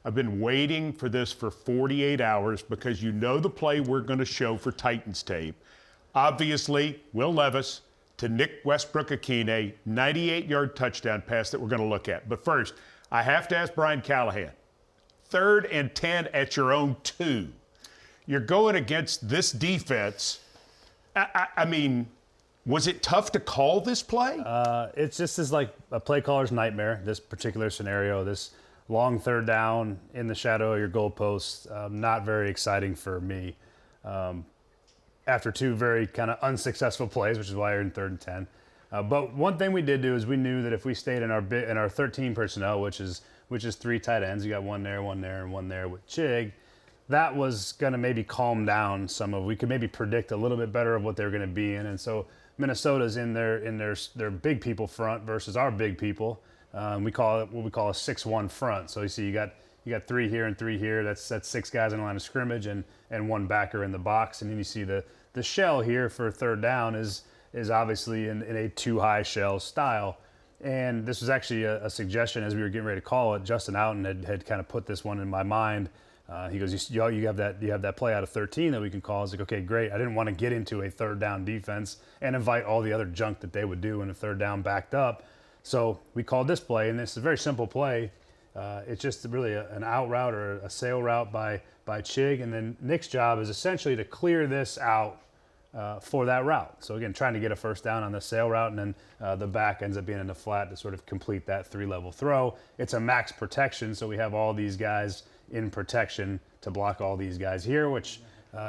I've been waiting for this for 48 hours because you know the play we're going to show for Titans tape. Obviously, Will Levis to Nick Westbrook-Ikine, 98-yard touchdown pass that we're going to look at. But first, I have to ask Brian Callahan. 3rd and 10 at your own 2. You're going against this defense. I mean, was it tough to call this play? It's just is like a play caller's nightmare, this particular scenario, this long 3rd down in the shadow of your goalposts. Not very exciting for me. After 2 very kind of unsuccessful plays, which is why you're in 3rd and 10. But one thing we did do is we knew that if we stayed in our 13 personnel, which is 3 tight ends, you got one there, and one there with Chig, that was going to maybe calm down we could maybe predict a little bit better of what they're going to be in. And so Minnesota's in their big people front versus our big people. We call it what we call a 6-1 front. So you see you got 3 here and 3 here. That's 6 guys in the line of scrimmage and 1 backer in the box. And then you see the shell here for 3rd down is obviously in a too-high shell style. And this was actually a suggestion as we were getting ready to call it. Justin Outen had kind of put this one in my mind. He goes, you have that play out of 13 that we can call. I was like, okay, great. I didn't want to get into a 3rd down defense and invite all the other junk that they would do in a 3rd down backed up. So we called this play, and it's a very simple play. It's just really an out route or a sail route by Chig, and then Nick's job is essentially to clear this out for that route. So again, trying to get a 1st down on the sail route, and then the back ends up being in the flat to sort of complete that 3-level throw. It's a max protection, so we have all these guys in protection to block all these guys here, which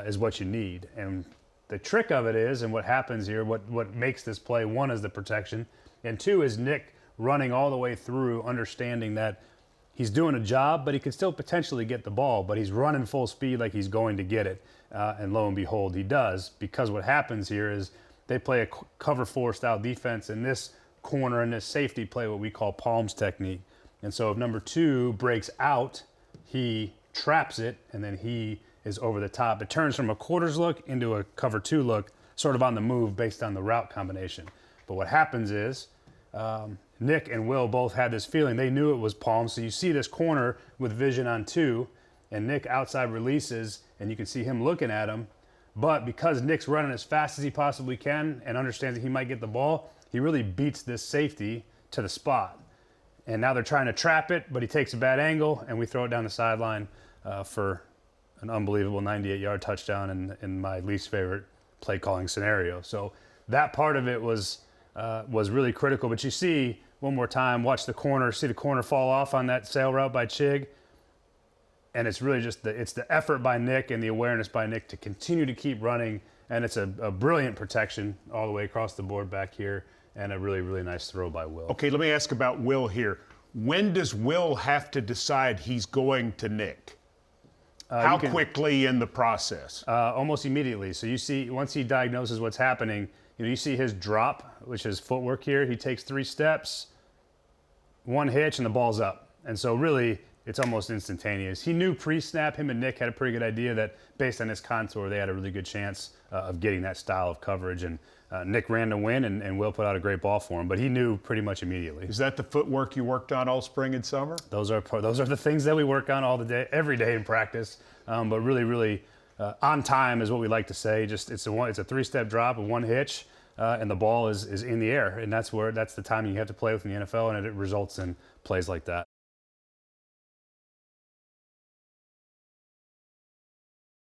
is what you need. And the trick of it is, and what happens here, what makes this play, 1 is the protection, and 2 is Nick running all the way through, understanding that he's doing a job, but he could still potentially get the ball, but he's running full speed like he's going to get it. And lo and behold, he does, because what happens here is they play a cover 4 style defense, and this corner and this safety play what we call Palms technique. And so if number 2 breaks out, he traps it, and then he is over the top. It turns from a quarters look into a cover 2 look, sort of on the move based on the route combination. But what happens is Nick and Will both had this feeling. They knew it was Palms. So you see this corner with vision on 2, and Nick outside releases, and you can see him looking at him. But because Nick's running as fast as he possibly can and understands that he might get the ball, he really beats this safety to the spot. And now they're trying to trap it, but he takes a bad angle, and we throw it down the sideline for an unbelievable 98-yard touchdown in my least favorite play calling scenario. So that part of it was really critical. But you see, one more time, watch the corner, see the corner fall off on that sail route by Chig. And it's really just the effort by Nick and the awareness by Nick to continue to keep running. And it's a brilliant protection all the way across the board back here, and a really, really nice throw by Will. Okay, let me ask about Will here. When does Will have to decide he's going to Nick? How quickly in the process? Almost immediately. So you see, once he diagnoses what's happening, you see his drop, which is footwork here. He takes 3 steps, 1 hitch, and the ball's up. And so really, it's almost instantaneous. He knew pre-snap, him and Nick had a pretty good idea that based on his contour, they had a really good chance of getting that style of coverage. And Nick ran to win, and Will put out a great ball for him. But he knew pretty much immediately. Is that the footwork you worked on all spring and summer? Those are the things that we work on every day in practice. But really, really on time is what we like to say. Just it's a 3-step drop, a 1 hitch, and the ball is in the air. And that's the timing you have to play with in the NFL, and it results in plays like that.